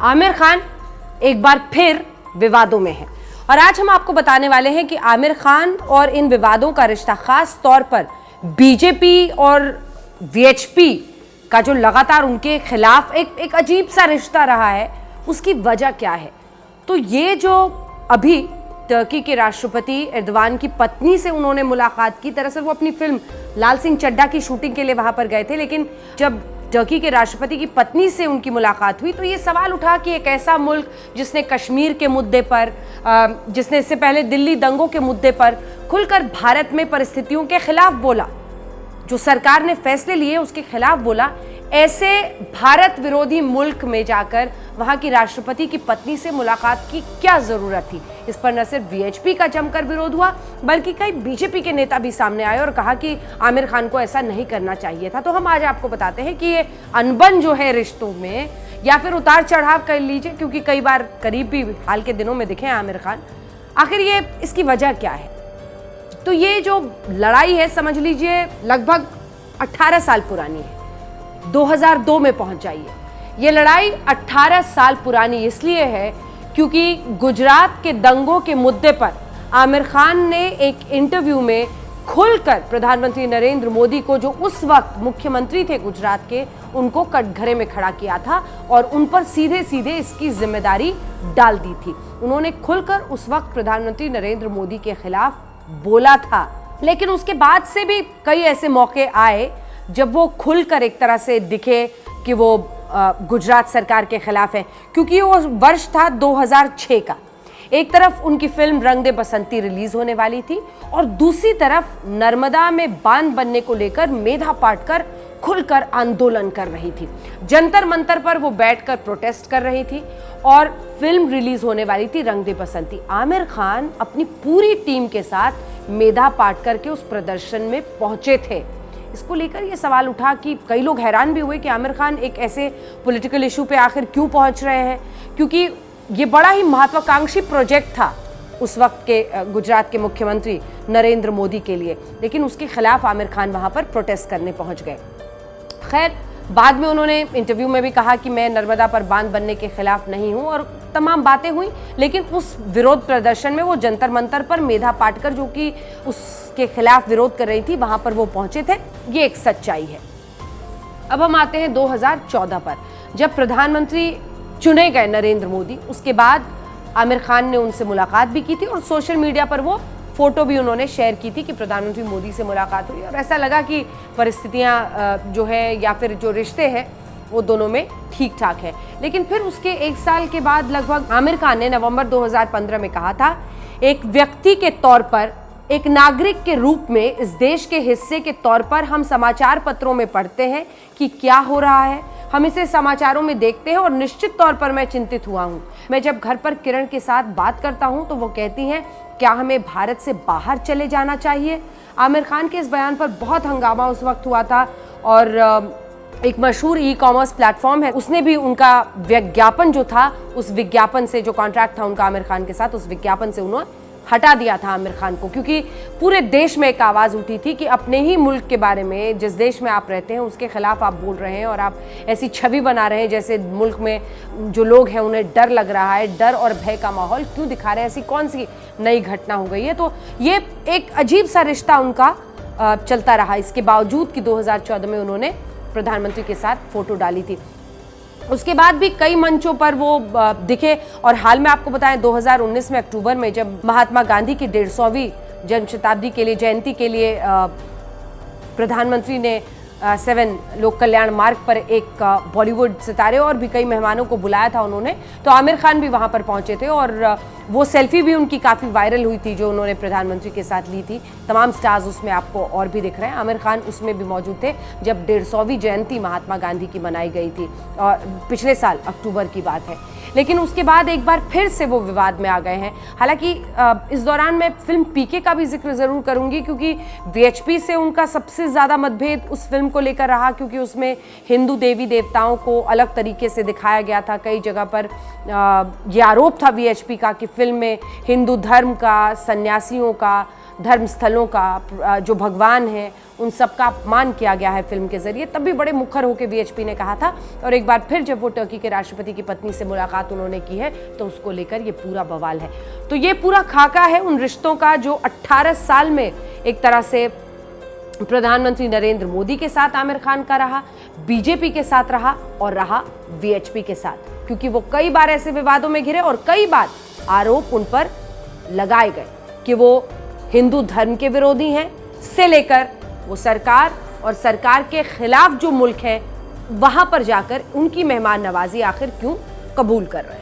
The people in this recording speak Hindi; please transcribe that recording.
आमिर खान एक बार फिर विवादों में है और आज हम आपको बताने वाले हैं कि आमिर खान और इन विवादों का रिश्ता खास तौर पर बीजेपी और वीएचपी का जो लगातार उनके खिलाफ एक अजीब सा रिश्ता रहा है, उसकी वजह क्या है। तो ये जो अभी तुर्की के राष्ट्रपति एर्दोगान की पत्नी से उन्होंने मुलाकात की, दरअसल वो अपनी फिल्म लाल सिंह चड्ढा की शूटिंग के लिए वहां पर गए थे, लेकिन जब तुर्की के राष्ट्रपति की पत्नी से उनकी मुलाकात हुई तो ये सवाल उठा कि एक ऐसा मुल्क जिसने कश्मीर के मुद्दे पर, जिसने इससे पहले दिल्ली दंगों के मुद्दे पर खुलकर भारत में परिस्थितियों के खिलाफ बोला, जो सरकार ने फैसले लिए उसके खिलाफ बोला, ऐसे भारत विरोधी मुल्क में जाकर वहां की राष्ट्रपति की पत्नी से मुलाकात की क्या जरूरत थी। इस पर न सिर्फ वीएचपी का जमकर विरोध हुआ बल्कि कई बीजेपी के नेता भी सामने आए और कहा कि आमिर खान को ऐसा नहीं करना चाहिए था। तो हम आज आपको बताते हैं कि ये अनबन जो है रिश्तों में, या फिर उतार चढ़ाव कर लीजिए, क्योंकि कई बार करीब भी हाल के दिनों में दिखे आमिर खान, आखिर ये इसकी वजह क्या है। तो ये जो लड़ाई है समझ लीजिए लगभग 18 साल पुरानी है, 2002 में पहुंच जाइए। ये लड़ाई 18 साल पुरानी इसलिए है क्योंकि गुजरात के दंगों के मुद्दे पर आमिर खान ने एक इंटरव्यू में खुलकर प्रधानमंत्री नरेंद्र मोदी को, जो उस वक्त मुख्यमंत्री थे गुजरात के, उनको कटघरे में खड़ा किया था और उन पर सीधे सीधे इसकी जिम्मेदारी डाल दी थी। उन्होंने खुलकर उस वक्त प्रधानमंत्री नरेंद्र मोदी के खिलाफ बोला था, लेकिन उसके बाद से भी कई ऐसे मौके आए जब वो खुलकर एक तरह से दिखे कि वो गुजरात सरकार के खिलाफ है, क्योंकि वो वर्ष था 2006 का। एक तरफ उनकी फिल्म रंग दे बसंती रिलीज होने वाली थी और दूसरी तरफ नर्मदा में बांध बनने को लेकर मेधा पाटकर खुलकर आंदोलन कर रही थी। जंतर मंतर पर वो बैठकर प्रोटेस्ट कर रही थी और फिल्म रिलीज होने वाली थी रंग दे बसंती। आमिर खान अपनी पूरी टीम के साथ मेधा पाटकर के उस प्रदर्शन में पहुंचे थे। इसको लेकर ये सवाल उठा कि कई लोग हैरान भी हुए कि आमिर खान एक ऐसे पॉलिटिकल इशू पे आखिर क्यों पहुंच रहे हैं, क्योंकि ये बड़ा ही महत्वाकांक्षी प्रोजेक्ट था उस वक्त के गुजरात के मुख्यमंत्री नरेंद्र मोदी के लिए, लेकिन उसके खिलाफ आमिर खान वहां पर प्रोटेस्ट करने पहुंच गए। खैर, बाद में उन्होंने इंटरव्यू में भी कहा कि मैं नर्मदा पर बांध बनने के खिलाफ नहीं हूं और तमाम बातें हुई, लेकिन उस विरोध प्रदर्शन में वो जंतर मंतर पर मेधा पाटकर, जो कि उसके खिलाफ विरोध कर रही थी, वहां पर वो पहुंचे थे। ये एक सच्चाई है। अब हम आते हैं 2014 पर, जब प्रधानमंत्री चुने गए नरेंद्र मोदी। उसके बाद आमिर खान ने उनसे मुलाकात भी की थी और सोशल मीडिया पर वो फोटो भी उन्होंने शेयर की थी कि प्रधानमंत्री मोदी से मुलाकात हुई और ऐसा लगा कि परिस्थितियां जो है या फिर जो रिश्ते हैं वो दोनों में ठीक ठाक है। लेकिन फिर उसके एक साल के बाद लगभग आमिर खान ने नवंबर 2015 में कहा था, एक व्यक्ति के तौर पर, एक नागरिक के रूप में इस देश के हिस्से के तौर पर हम समाचार पत्रों में पढ़ते हैं कि क्या हो रहा है, हम इसे समाचारों में देखते हैं और निश्चित तौर पर मैं चिंतित हुआ हूँ। मैं जब घर पर किरण के साथ बात करता हूँ तो वो कहती हैं, क्या हमें भारत से बाहर चले जाना चाहिए। आमिर खान के इस बयान पर बहुत हंगामा उस वक्त हुआ था और एक मशहूर ई-कॉमर्स प्लेटफॉर्म है, उसने भी उनका विज्ञापन जो था, उस विज्ञापन से, जो कॉन्ट्रैक्ट था उनका आमिर खान के साथ, उस विज्ञापन से उन्होंने हटा दिया था आमिर खान को, क्योंकि पूरे देश में एक आवाज़ उठी थी कि अपने ही मुल्क के बारे में, जिस देश में आप रहते हैं उसके खिलाफ आप बोल रहे हैं और आप ऐसी छवि बना रहे हैं जैसे मुल्क में जो लोग हैं उन्हें डर लग रहा है, डर और भय का माहौल क्यों दिखा रहे हैं, ऐसी कौन सी नई घटना हो गई है। तो ये एक अजीब सा रिश्ता उनका चलता रहा, इसके बावजूद कि 2014 में उन्होंने प्रधानमंत्री के साथ फोटो डाली थी। उसके बाद भी कई मंचों पर वो दिखे और हाल में आपको बताएं 2019 में अक्टूबर में, जब महात्मा गांधी की 150वीं जन्म शताब्दी के लिए, जयंती के लिए प्रधानमंत्री ने 7 लोक कल्याण मार्ग पर एक बॉलीवुड सितारे और भी कई मेहमानों को बुलाया था उन्होंने, तो आमिर खान भी वहां पर पहुंचे थे और वो सेल्फी भी उनकी काफ़ी वायरल हुई थी जो उन्होंने प्रधानमंत्री के साथ ली थी। तमाम स्टार्स उसमें आपको और भी दिख रहे हैं, आमिर खान उसमें भी मौजूद थे जब 150वीं जयंती महात्मा गांधी की मनाई गई थी और पिछले साल अक्टूबर की बात है। लेकिन उसके बाद एक बार फिर से वो विवाद में आ गए हैं। हालांकि इस दौरान मैं फिल्म पीके का भी जिक्र ज़रूर करूंगी, क्योंकि वीएचपी से उनका सबसे ज़्यादा मतभेद उस फिल्म को लेकर रहा, क्योंकि उसमें हिंदू देवी देवताओं को अलग तरीके से दिखाया गया था। कई जगह पर ये आरोप था वीएचपी का कि फिल्म में हिंदू धर्म का, सन्यासियों का, धर्म स्थलों का, जो भगवान है उन सब का अपमान किया गया है फिल्म के जरिए। तब भी बड़े मुखर होकर वीएचपी ने कहा था, और एक बार फिर जब वो टर्की के राष्ट्रपति की पत्नी से मुलाकात उन्होंने की है तो उसको लेकर ये पूरा बवाल है। तो ये पूरा खाका है उन रिश्तों का जो 18 साल में एक तरह से प्रधानमंत्री नरेंद्र मोदी के साथ आमिर खान का रहा, बीजेपी के साथ रहा और रहा वीएचपी के साथ, क्योंकि वो कई बार ऐसे विवादों में घिरे और कई बार आरोप उन पर लगाए गए कि वो हिंदू धर्म के विरोधी हैं, से लेकर वो सरकार और सरकार के खिलाफ जो मुल्क है वहां पर जाकर उनकी मेहमान नवाजी आखिर क्यों कबूल कर रहे हैं।